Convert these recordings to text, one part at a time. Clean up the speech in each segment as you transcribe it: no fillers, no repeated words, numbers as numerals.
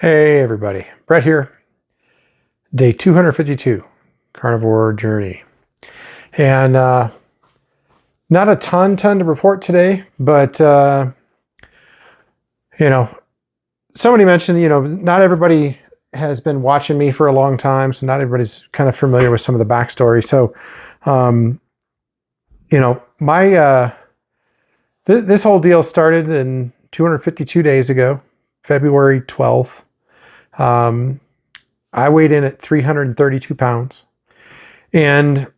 Hey everybody, Brett here. Day 252, Carnivore Journey. And not a ton to report today, but somebody mentioned, not everybody has been watching me for a long time, so not everybody's kind of familiar with some of the backstory. So, this whole deal started in 252 days ago, February 12th. I weighed in at 332 pounds, and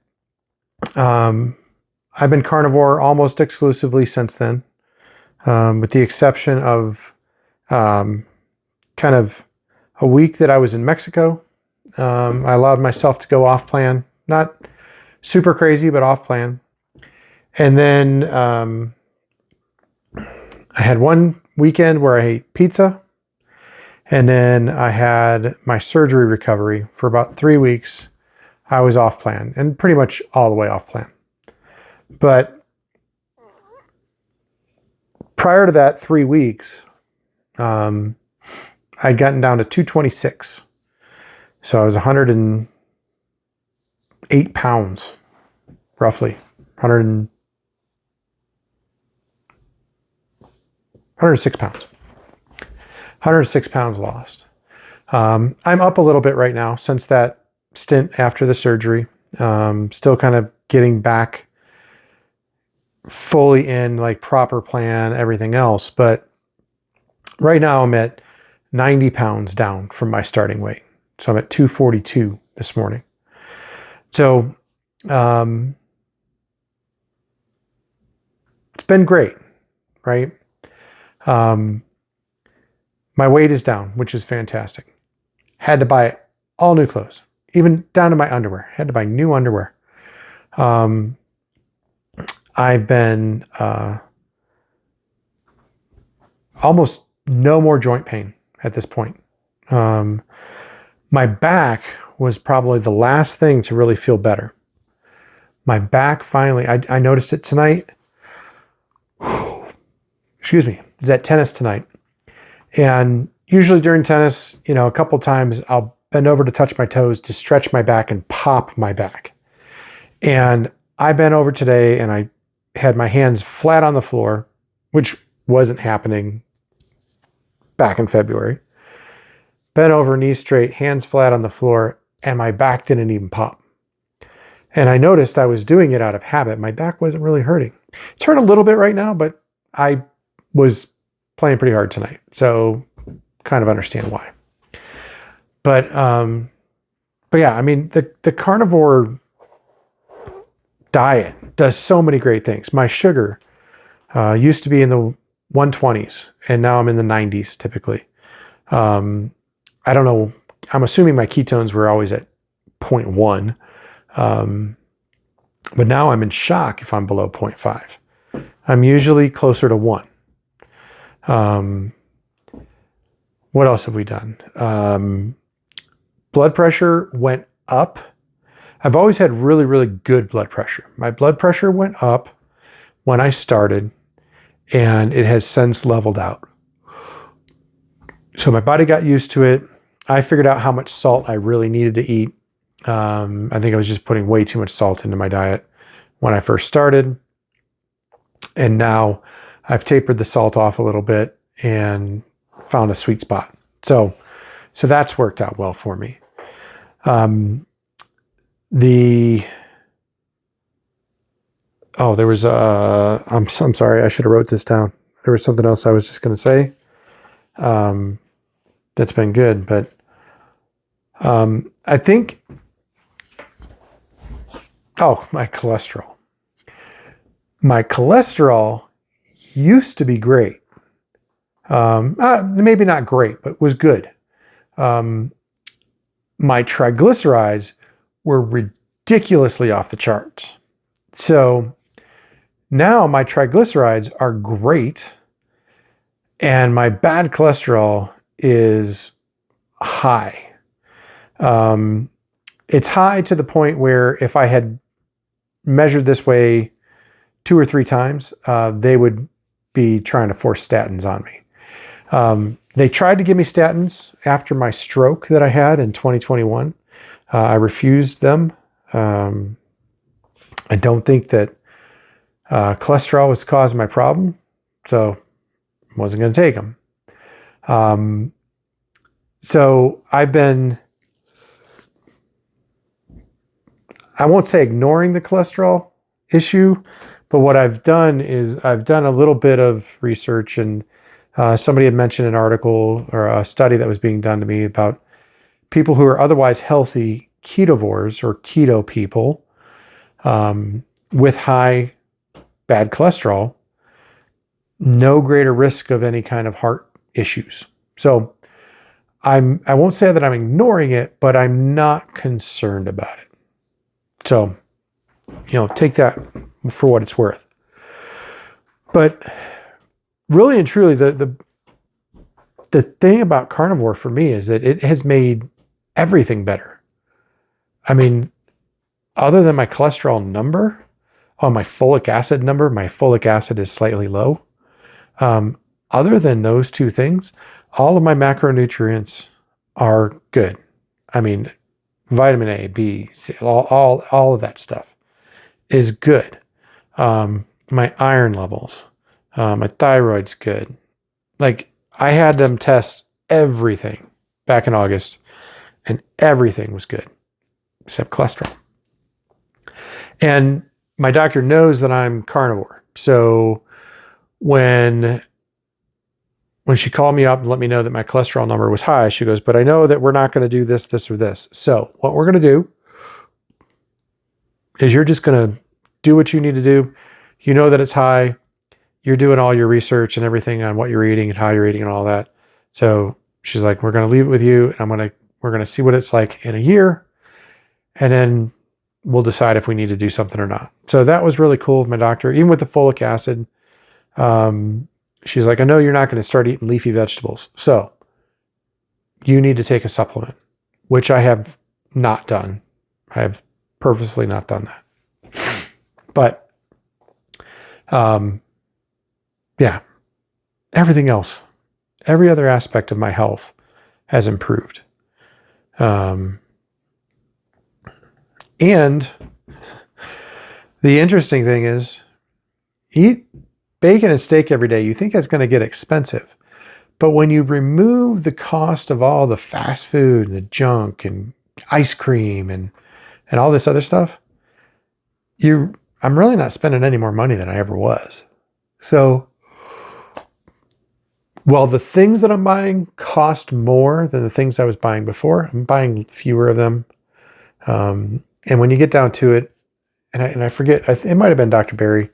I've been carnivore almost exclusively since then, with the exception of kind of a week that I was in Mexico. I allowed myself to go off plan, not super crazy, but off plan. And then I had one weekend where I ate pizza. And then I had my surgery recovery for about 3 weeks. I was off plan and pretty much all the way off plan. But prior to that 3 weeks, I'd gotten down to 226. So I was 108 pounds, roughly. 106 pounds. 106 pounds lost. I'm up a little bit right now since that stint after the surgery. Still kind of getting back fully in like proper plan, everything else. But right now I'm at 90 pounds down from my starting weight. So I'm at 242 this morning. So it's been great, right? My weight is down, which is fantastic. Had to buy all new clothes, even down to my underwear. Had to buy new underwear. I've been almost no more joint pain at this point. My back was probably the last thing to really feel better. My back finally, I noticed it tonight. Excuse me, I was at tennis tonight. And usually during tennis, a couple times I'll bend over to touch my toes to stretch my back and pop my back. And I bent over today and I had my hands flat on the floor, which wasn't happening back in February. Bent over, knees straight, hands flat on the floor, and my back didn't even pop. And I noticed I was doing it out of habit. My back wasn't really hurting. It's hurt a little bit right now, but I was playing pretty hard tonight, so kind of understand why. But yeah, I mean, the carnivore diet does so many great things. My sugar used to be in the 120s, and now I'm in the 90s typically. I don't know. I'm assuming my ketones were always at 0.1, but now I'm in shock if I'm below 0.5. I'm usually closer to 1. What else have we done? Blood pressure went up. I've always had really, really good blood pressure. My blood pressure went up when I started, and it has since leveled out. So my body got used to it. I figured out how much salt I really needed to eat. I think I was just putting way too much salt into my diet when I first started. And now I've tapered the salt off a little bit and found a sweet spot. So that's worked out well for me. I'm sorry, I should have wrote this down. There was something else I was just going to say. That's been good, but I think, my cholesterol. My cholesterol used to be great. Maybe not great, but was good. My triglycerides were ridiculously off the charts. So now my triglycerides are great, and my bad cholesterol is high. It's high to the point where if I had measured this way 2 or 3 times, they would be trying to force statins on me. They tried to give me statins after my stroke that I had in 2021. I refused them. I don't think that cholesterol was causing my problem, so I wasn't going to take them. So I've been, I won't say ignoring the cholesterol issue, but what I've done is I've done a little bit of research, and somebody had mentioned an article or a study that was being done to me about people who are otherwise healthy ketovores or keto people with high bad cholesterol, no greater risk of any kind of heart issues. So I won't say that I'm ignoring it, but I'm not concerned about it. So, take that for what it's worth. But really and truly, the thing about carnivore for me is that it has made everything better. I mean, other than my cholesterol number, my folic acid number, my folic acid is slightly low. Other than those two things, all of my macronutrients are good. I mean, vitamin A, B, C, all of that stuff is good. My iron levels, my thyroid's good. Like, I had them test everything back in August, and everything was good except cholesterol. And my doctor knows that I'm carnivore. So when she called me up and let me know that my cholesterol number was high, she goes, but I know that we're not going to do this, this, or this. So what we're going to do is you're just going to do what you need to do. You know that it's high. You're doing all your research and everything on what you're eating and how you're eating and all that. So she's like, we're going to leave it with you, and we're going to see what it's like in a year, and then we'll decide if we need to do something or not. So that was really cool with my doctor. Even with the folic acid, she's like, I know you're not going to start eating leafy vegetables, so you need to take a supplement, which I have not done. I have purposely not done that. But, yeah, everything else, every other aspect of my health has improved. And the interesting thing is, eat bacon and steak every day. You think it's going to get expensive. But when you remove the cost of all the fast food and the junk and ice cream and all this other stuff, I'm really not spending any more money than I ever was. So, while the things that I'm buying cost more than the things I was buying before, I'm buying fewer of them. And when you get down to it, and I forget, it might have been Dr. Berry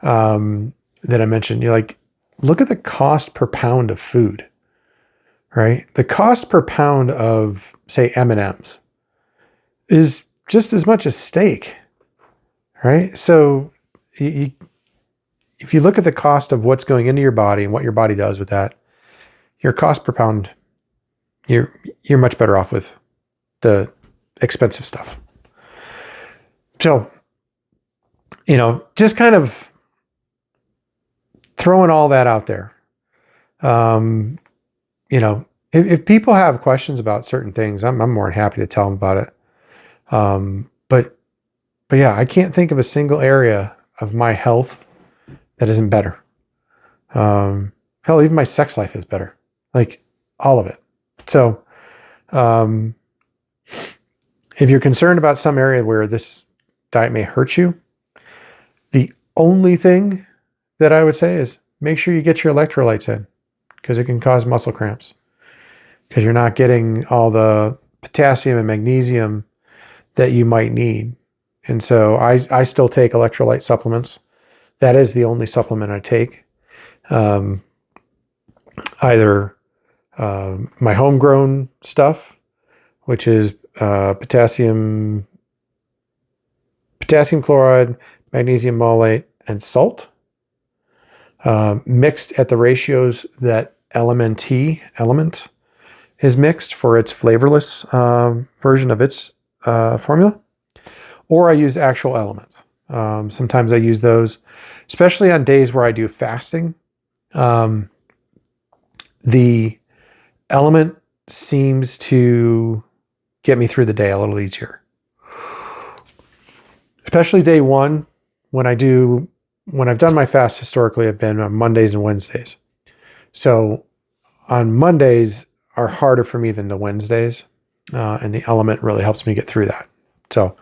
that I mentioned, you're like, look at the cost per pound of food, right? The cost per pound of, say, M&Ms is just as much as steak, right? So if you look at the cost of what's going into your body and what your body does with that, your cost per pound, you're much better off with the expensive stuff. So, just kind of throwing all that out there. If people have questions about certain things, I'm more than happy to tell them about it. But yeah, I can't think of a single area of my health that isn't better. Hell, even my sex life is better. Like, all of it. So, if you're concerned about some area where this diet may hurt you, the only thing that I would say is make sure you get your electrolytes in, because it can cause muscle cramps, because you're not getting all the potassium and magnesium that you might need. And so I still take electrolyte supplements. That is the only supplement I take. Either my homegrown stuff, which is potassium chloride, magnesium malate, and salt, mixed at the ratios that Element is mixed for its flavorless version of its formula, or I use actual elements. Sometimes I use those, especially on days where I do fasting. the element seems to get me through the day a little easier. Especially day one, when I've done my fast historically, I've been on Mondays and Wednesdays. So on Mondays are harder for me than the Wednesdays, and the element really helps me get through that. So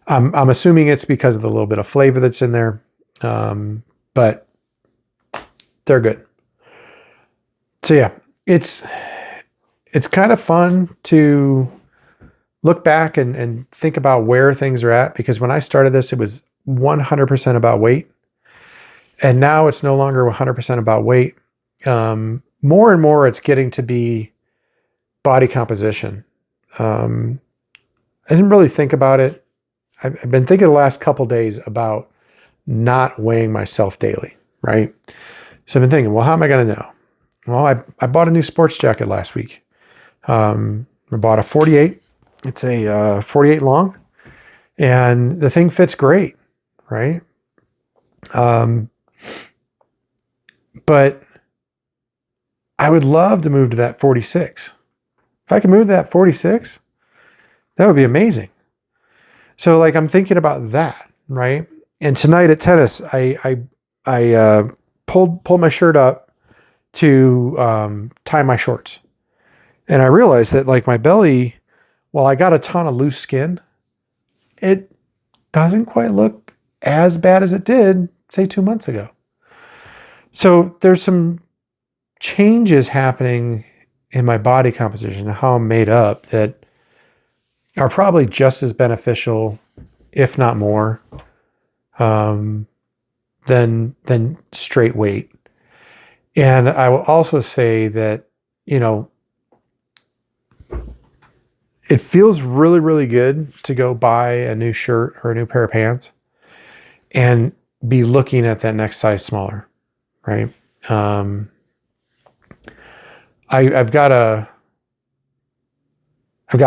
I'm assuming it's because of the little bit of flavor that's in there, but they're good. So yeah, it's kind of fun to look back and think about where things are at, because when I started this, it was 100% about weight. And now it's no longer 100% about weight. More and more, it's getting to be body composition. I didn't really think about it. I've been thinking the last couple days about not weighing myself daily, right? So I've been thinking, well, how am I going to know? Well, I bought a new sports jacket last week. I bought a 48. It's a 48 long, and the thing fits great, right? But I would love to move to that 46. If I could move to that 46, that would be amazing. So like, I'm thinking about that, right? And tonight at tennis, I pulled my shirt up to tie my shorts. And I realized that like my belly, while I got a ton of loose skin, it doesn't quite look as bad as it did, say, 2 months ago. So there's some changes happening in my body composition, how I'm made up, that are probably just as beneficial, if not more, than straight weight. And I will also say that, it feels really, really good to go buy a new shirt or a new pair of pants and be looking at that next size smaller, right? I've got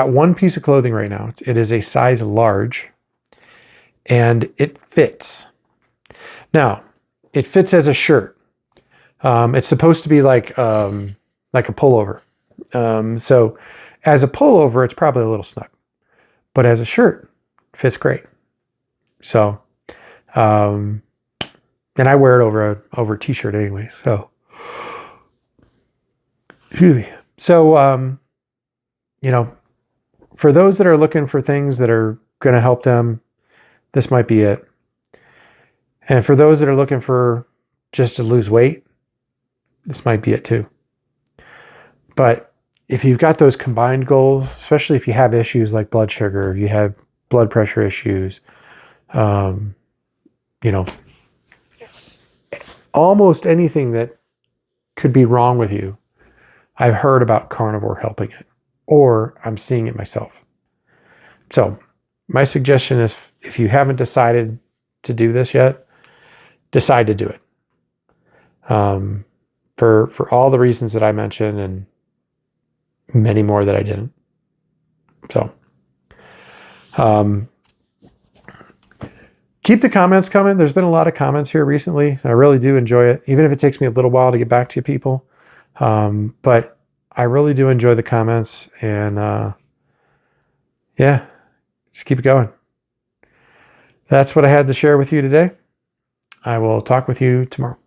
one piece of clothing right now. It is a size large, and it fits. Now, it fits as a shirt. It's supposed to be like a pullover. So as a pullover, it's probably a little snug, but as a shirt, it fits great. So, and I wear it over a t-shirt anyway. So, excuse me. So, for those that are looking for things that are going to help them, this might be it. And for those that are looking for just to lose weight, this might be it too. But if you've got those combined goals, especially if you have issues like blood sugar, you have blood pressure issues, almost anything that could be wrong with you, I've heard about carnivore helping it, or I'm seeing it myself. So my suggestion is, if you haven't decided to do this yet, decide to do it. For all the reasons that I mentioned, and many more that I didn't. So, keep the comments coming. There's been a lot of comments here recently. I really do enjoy it, even if it takes me a little while to get back to you people. But I really do enjoy the comments, and yeah, just keep it going. That's what I had to share with you today. I will talk with you tomorrow.